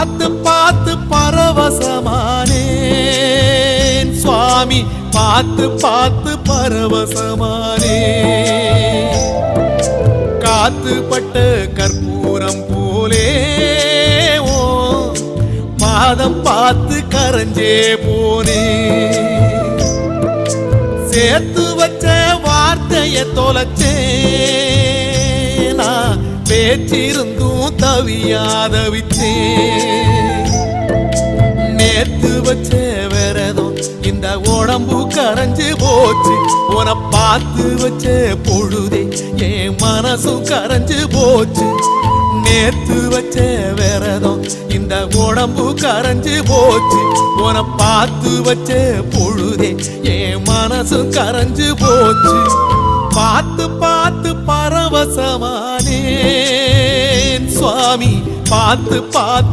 பார்த்து பார்த்து பரவசமானேன் சுவாமி, பார்த்து பார்த்து பரவசமானேன். காத்துப்பட்ட கற்பூரம் போலே ஓ பாதம் பார்த்து கரைஞ்சே போனே. சேர்த்து வச்ச வார்த்தைய தொலைச்சேன், நான் பேச்சிருந்தும் தவியாதவிச்சேன். நேத்து வச்ச விரதம் இந்த உடம்பு கரைஞ்சு போச்சு, உன பார்த்து வச்ச பொழுதே என் மனசும் கரைஞ்சு போச்சு. நேத்து வச்ச விரதம் இந்த உடம்பு கரைஞ்சு போச்சு, உன பார்த்து வச்ச பொழுதே என் மனசும் கரைஞ்சு போச்சு. பார்த்து பார்த்து பரவசமானேன் சுவாமி, பார்த்து பார்த்து